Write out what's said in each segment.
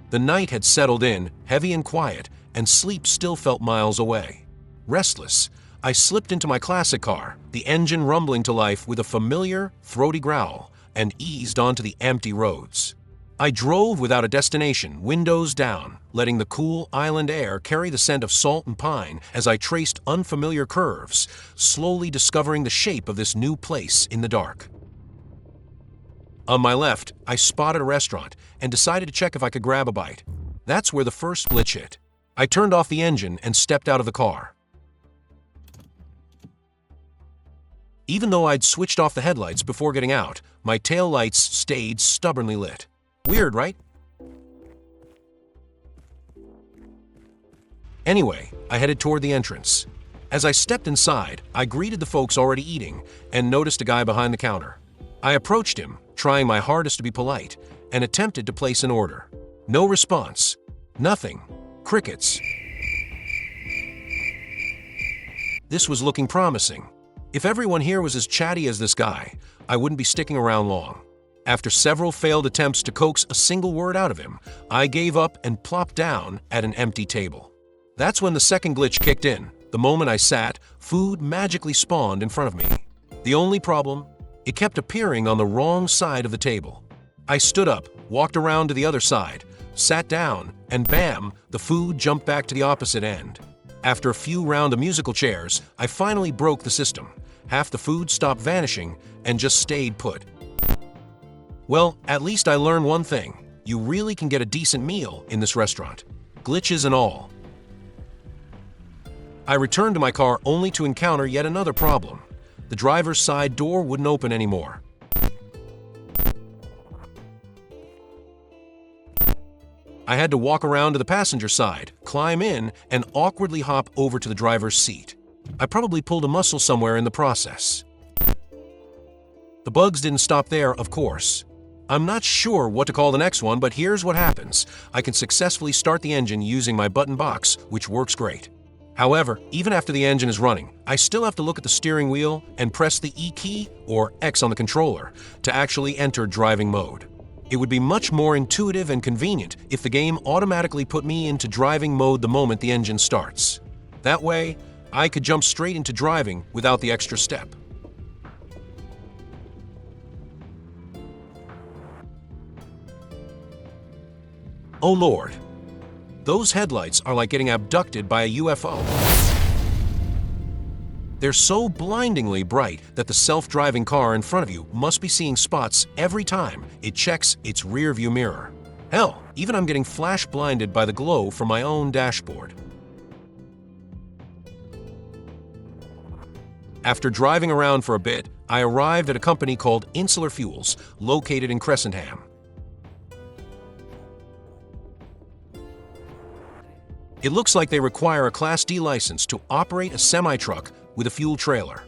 The night had settled in, heavy and quiet, and sleep still felt miles away. Restless, I slipped into my classic car, the engine rumbling to life with a familiar, throaty growl, and eased onto the empty roads. I drove without a destination, windows down, letting the cool island air carry the scent of salt and pine as I traced unfamiliar curves, slowly discovering the shape of this new place in the dark. On my left, I spotted a restaurant and decided to check if I could grab a bite. That's where the first glitch hit. I turned off the engine and stepped out of the car. Even though I'd switched off the headlights before getting out, my tail lights stayed stubbornly lit. Weird, right? Anyway, I headed toward the entrance. As I stepped inside, I greeted the folks already eating and noticed a guy behind the counter. I approached him, trying my hardest to be polite, and attempted to place an order. No response. Nothing. Crickets. This was looking promising. If everyone here was as chatty as this guy, I wouldn't be sticking around long. After several failed attempts to coax a single word out of him, I gave up and plopped down at an empty table. That's when the second glitch kicked in. The moment I sat, food magically spawned in front of me. The only problem? It kept appearing on the wrong side of the table. I stood up, walked around to the other side, sat down, and bam, the food jumped back to the opposite end. After a few rounds of musical chairs, I finally broke the system. Half the food stopped vanishing and just stayed put. Well, at least I learned one thing. You really can get a decent meal in this restaurant. Glitches and all. I returned to my car only to encounter yet another problem. The driver's side door wouldn't open anymore. I had to walk around to the passenger side, climb in, and awkwardly hop over to the driver's seat. I probably pulled a muscle somewhere in the process. The bugs didn't stop there, of course. I'm not sure what to call the next one, but here's what happens. I can successfully start the engine using my button box, which works great. However, even after the engine is running, I still have to look at the steering wheel and press the E key, or X on the controller, to actually enter driving mode. It would be much more intuitive and convenient if the game automatically put me into driving mode the moment the engine starts. That way, I could jump straight into driving without the extra step. Oh Lord, those headlights are like getting abducted by a UFO. They're so blindingly bright that the self-driving car in front of you must be seeing spots every time it checks its rear-view mirror. Hell, even I'm getting flash-blinded by the glow from my own dashboard. After driving around for a bit, I arrived at a company called Insular Fuels, located in Crescentham. It looks like they require a Class D license to operate a semi-truck with a fuel trailer.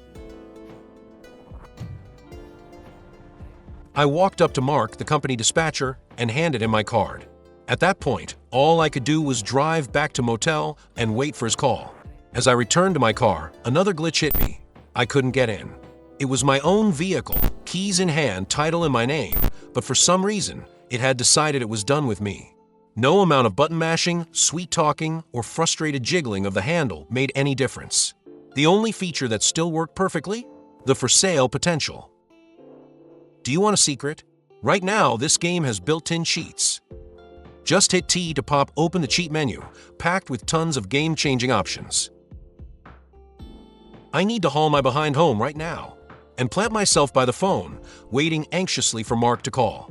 I walked up to Mark, the company dispatcher, and handed him my card. At that point, all I could do was drive back to motel and wait for his call. As I returned to my car, another glitch hit me. I couldn't get in. It was my own vehicle, keys in hand, title in my name, but for some reason, it had decided it was done with me. No amount of button mashing, sweet talking, or frustrated jiggling of the handle made any difference. The only feature that still worked perfectly? The for sale potential. Do you want a secret? Right now, this game has built-in cheats. Just hit T to pop open the cheat menu, packed with tons of game-changing options. I need to haul my behind home right now and plant myself by the phone, waiting anxiously for Mark to call.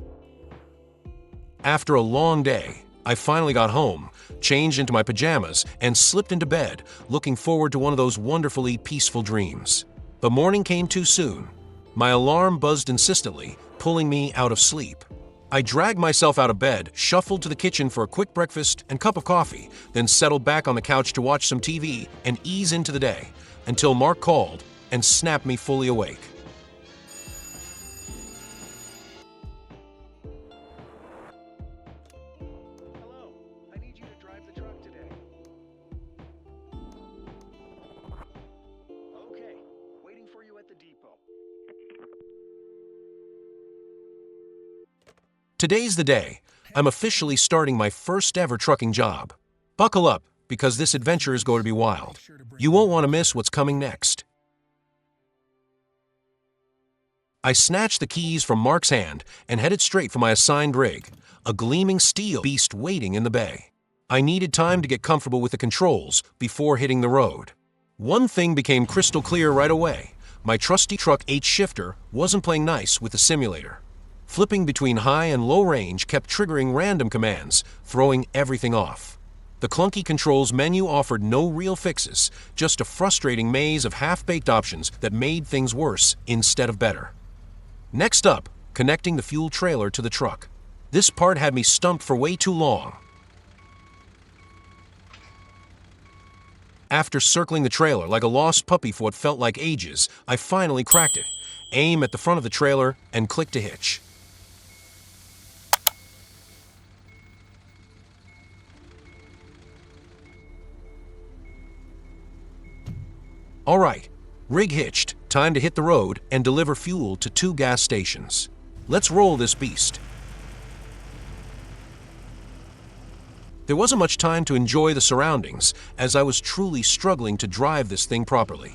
After a long day, I finally got home, changed into my pajamas, and slipped into bed, looking forward to one of those wonderfully peaceful dreams. But morning came too soon. My alarm buzzed insistently, pulling me out of sleep. I dragged myself out of bed, shuffled to the kitchen for a quick breakfast and cup of coffee, then settled back on the couch to watch some TV and ease into the day, until Mark called and snapped me fully awake. Hello, I need you to drive the truck today. Okay, waiting for you at the depot. Today's the day. I'm officially starting my first ever trucking job. Buckle up, because this adventure is going to be wild. You won't want to miss what's coming next. I snatched the keys from Mark's hand and headed straight for my assigned rig, a gleaming steel beast waiting in the bay. I needed time to get comfortable with the controls before hitting the road. One thing became crystal clear right away. My trusty truck H-shifter wasn't playing nice with the simulator. Flipping between high and low range kept triggering random commands, throwing everything off. The clunky controls menu offered no real fixes, just a frustrating maze of half-baked options that made things worse instead of better. Next up, connecting the fuel trailer to the truck. This part had me stumped for way too long. After circling the trailer like a lost puppy for what felt like ages, I finally cracked it. Aim at the front of the trailer and click to hitch. All right, rig hitched, time to hit the road and deliver fuel to 2 gas stations. Let's roll this beast. There wasn't much time to enjoy the surroundings, as I was truly struggling to drive this thing properly.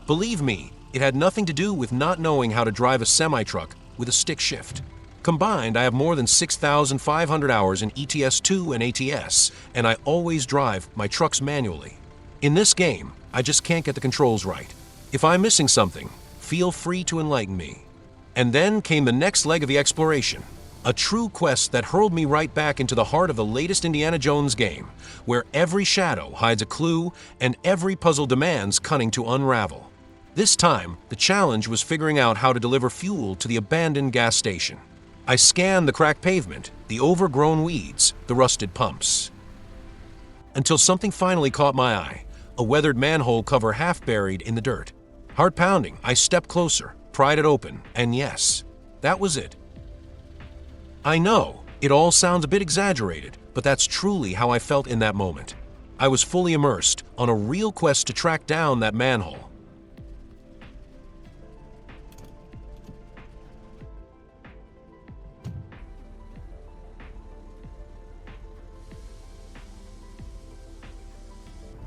Believe me, it had nothing to do with not knowing how to drive a semi-truck with a stick shift. Combined, I have more than 6,500 hours in ETS2 and ATS, and I always drive my trucks manually. In this game, I just can't get the controls right. If I'm missing something, feel free to enlighten me. And then came the next leg of the exploration. A true quest that hurled me right back into the heart of the latest Indiana Jones game, where every shadow hides a clue and every puzzle demands cunning to unravel. This time, the challenge was figuring out how to deliver fuel to the abandoned gas station. I scanned the cracked pavement, the overgrown weeds, the rusted pumps. Until something finally caught my eye, a weathered manhole cover half buried in the dirt. Heart pounding, I stepped closer, pried it open, and yes, that was it. I know, it all sounds a bit exaggerated, but that's truly how I felt in that moment. I was fully immersed on a real quest to track down that manhole.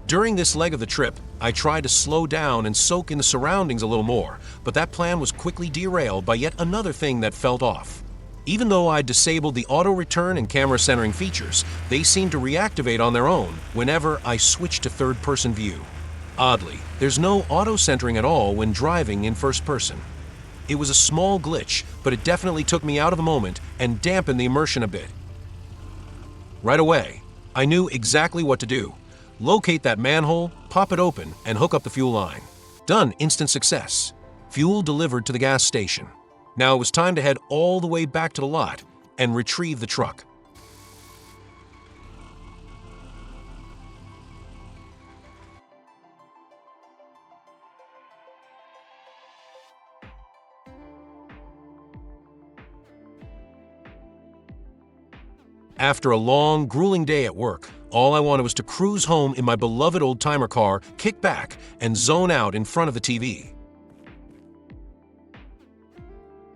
During this leg of the trip, I tried to slow down and soak in the surroundings a little more, but that plan was quickly derailed by yet another thing that felt off. Even though I disabled the auto return and camera centering features, they seemed to reactivate on their own whenever I switched to third-person view. Oddly, there's no auto centering at all when driving in first person. It was a small glitch, but it definitely took me out of the moment and dampened the immersion a bit. Right away, I knew exactly what to do. Locate that manhole, pop it open, and hook up the fuel line. Done, instant success. Fuel delivered to the gas station. Now it was time to head all the way back to the lot and retrieve the truck. After a long, grueling day at work, all I wanted was to cruise home in my beloved old-timer car, kick back, and zone out in front of the TV.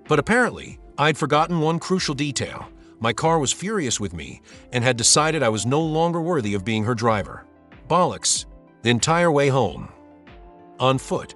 But apparently, I'd forgotten one crucial detail. My car was furious with me and had decided I was no longer worthy of being her driver. Bollocks. The entire way home. On foot.